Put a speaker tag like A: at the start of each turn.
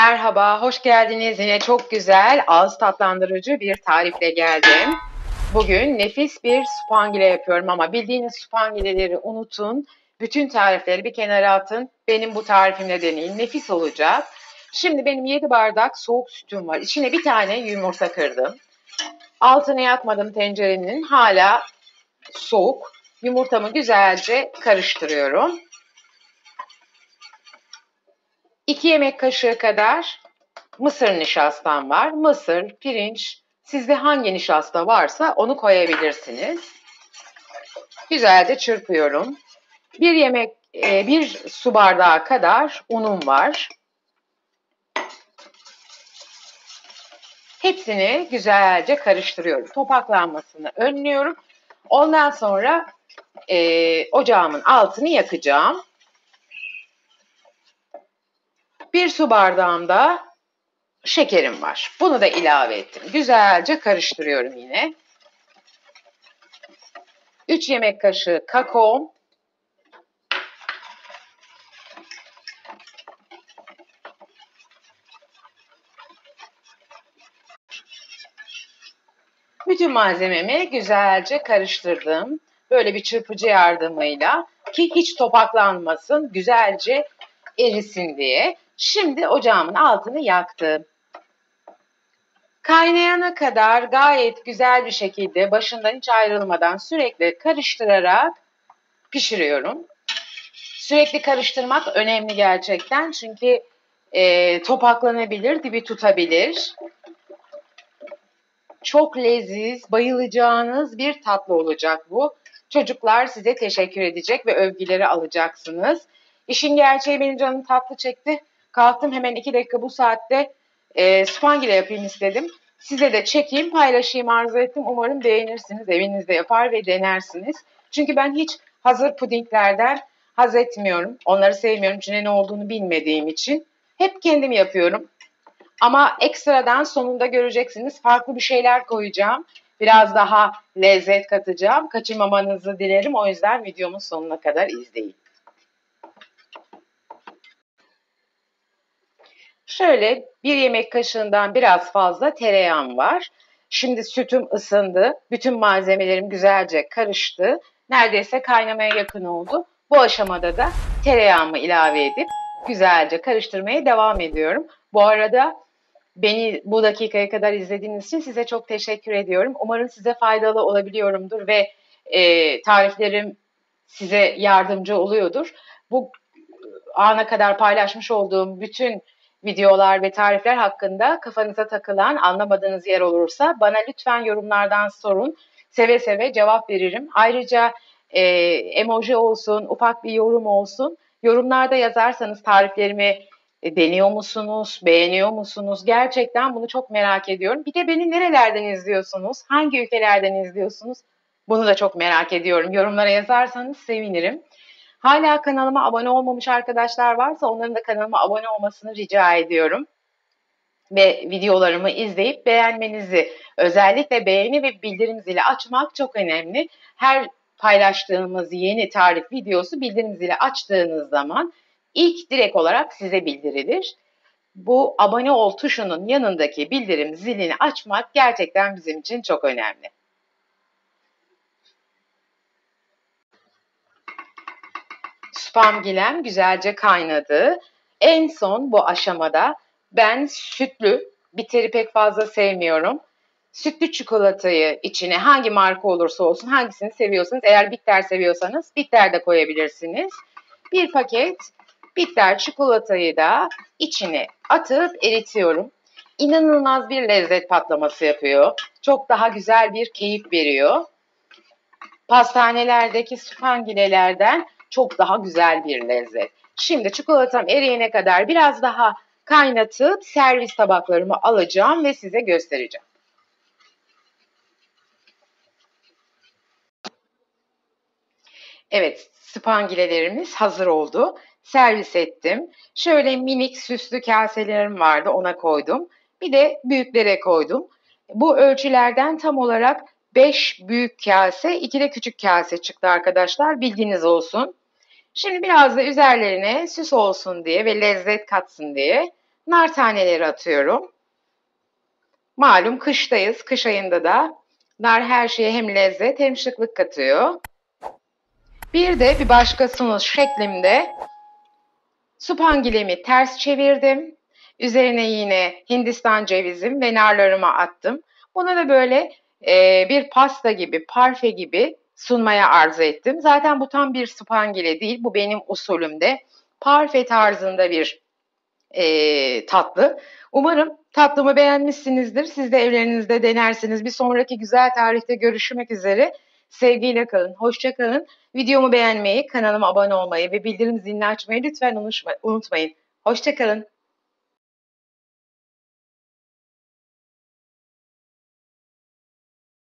A: Merhaba, hoş geldiniz. Yine çok güzel, ağız tatlandırıcı bir tarifle geldim. Bugün nefis bir supangile yapıyorum ama bildiğiniz supangileleri unutun. Bütün tarifleri bir kenara atın. Benim bu tarifimle deneyin. Nefis olacak. Şimdi benim 7 bardak soğuk sütüm var. İçine bir tane yumurta kırdım. Altını yakmadım tencerenin. Hala soğuk. Yumurtamı güzelce karıştırıyorum. 2 yemek kaşığı kadar mısır nişastam var. Mısır, pirinç, sizde hangi nişasta varsa onu koyabilirsiniz. Güzelce çırpıyorum. Bir su bardağı kadar unum var. Hepsini güzelce karıştırıyorum. Topaklanmasını önlüyorum. Ondan sonra ocağımın altını yakacağım. Bir su bardağımda şekerim var. Bunu da ilave ettim. Güzelce karıştırıyorum yine. 3 yemek kaşığı kakao. Bütün malzememi güzelce karıştırdım. Böyle bir çırpıcı yardımıyla ki hiç topaklanmasın, güzelce erisin diye. Şimdi ocağımın altını yaktım. Kaynayana kadar gayet güzel bir şekilde başından hiç ayrılmadan sürekli karıştırarak pişiriyorum. Sürekli karıştırmak önemli gerçekten çünkü topaklanabilir, dibi tutabilir. Çok leziz, bayılacağınız bir tatlı olacak bu. Çocuklar size teşekkür edecek ve övgüleri alacaksınız. İşin gerçeği benim canım tatlı çekti. Kalktım hemen 2 dakika bu saatte spangile yapayım istedim. Size de çekeyim, paylaşayım arzu ettim. Umarım beğenirsiniz, evinizde yapar ve denersiniz. Çünkü ben hiç hazır pudinglerden haz etmiyorum. Onları sevmiyorum çünkü ne olduğunu bilmediğim için. Hep kendim yapıyorum. Ama ekstradan sonunda göreceksiniz farklı bir şeyler koyacağım. Biraz daha lezzet katacağım. Kaçırmamanızı dilerim. O yüzden videomun sonuna kadar izleyin. Şöyle 1 yemek kaşığından biraz fazla tereyağım var. Şimdi sütüm ısındı. Bütün malzemelerim güzelce karıştı. Neredeyse kaynamaya yakın oldu. Bu aşamada da tereyağımı ilave edip güzelce karıştırmaya devam ediyorum. Bu arada beni bu dakikaya kadar izlediğiniz için size çok teşekkür ediyorum. Umarım size faydalı olabiliyorumdur ve tariflerim size yardımcı oluyordur. Bu ana kadar paylaşmış olduğum bütün videolar ve tarifler hakkında kafanıza takılan, anlamadığınız yer olursa bana lütfen yorumlardan sorun. Seve seve cevap veririm. Ayrıca emoji olsun, ufak bir yorum olsun. Yorumlarda yazarsanız tariflerimi deniyor musunuz, beğeniyor musunuz? Gerçekten bunu çok merak ediyorum. Bir de beni nerelerden izliyorsunuz? Hangi ülkelerden izliyorsunuz? Bunu da çok merak ediyorum. Yorumlara yazarsanız sevinirim. Hala kanalıma abone olmamış arkadaşlar varsa onların da kanalıma abone olmasını rica ediyorum. Ve videolarımı izleyip beğenmenizi, özellikle beğeni ve bildirim zili açmak çok önemli. Her paylaştığımız yeni tarif videosu bildirim zili açtığınız zaman ilk direkt olarak size bildirilir. Bu abone ol tuşunun yanındaki bildirim zilini açmak gerçekten bizim için çok önemli. Spamgilem güzelce kaynadı. En son bu aşamada ben sütlü, biteri pek fazla sevmiyorum. Sütlü çikolatayı içine hangi marka olursa olsun hangisini seviyorsanız, eğer bitter seviyorsanız bitter de koyabilirsiniz. Bir paket bitter çikolatayı da içine atıp eritiyorum. İnanılmaz bir lezzet patlaması yapıyor. Çok daha güzel bir keyif veriyor. Pastanelerdeki supangilelerden çok daha güzel bir lezzet. Şimdi çikolatam eriyene kadar biraz daha kaynatıp servis tabaklarımı alacağım ve size göstereceğim. Evet, spangilelerimiz hazır oldu. Servis ettim. Şöyle minik süslü kaselerim vardı, ona koydum. Bir de büyüklere koydum. Bu ölçülerden tam olarak 5 büyük kase, 2 de küçük kase çıktı arkadaşlar. Bilginiz olsun. Şimdi biraz da üzerlerine süs olsun diye ve lezzet katsın diye nar taneleri atıyorum. Malum kıştayız. Kış ayında da nar her şeye hem lezzet hem şıklık katıyor. Bir de bir başka sunuş şeklimde supangilemi ters çevirdim. Üzerine yine Hindistan cevizim ve narlarımı attım. Bunu da böyle bir pasta gibi, parfe gibi sunmaya arzu ettim. Zaten bu tam bir supangile değil, bu benim usulümde. Parfe tarzında bir tatlı. Umarım tatlımı beğenmişsinizdir. Siz de evlerinizde denersiniz. Bir sonraki güzel tarihte görüşmek üzere. Sevgiyle kalın, hoşça kalın. Videomu beğenmeyi, kanalıma abone olmayı ve bildirim zilini açmayı lütfen unutmayın. Hoşça kalın.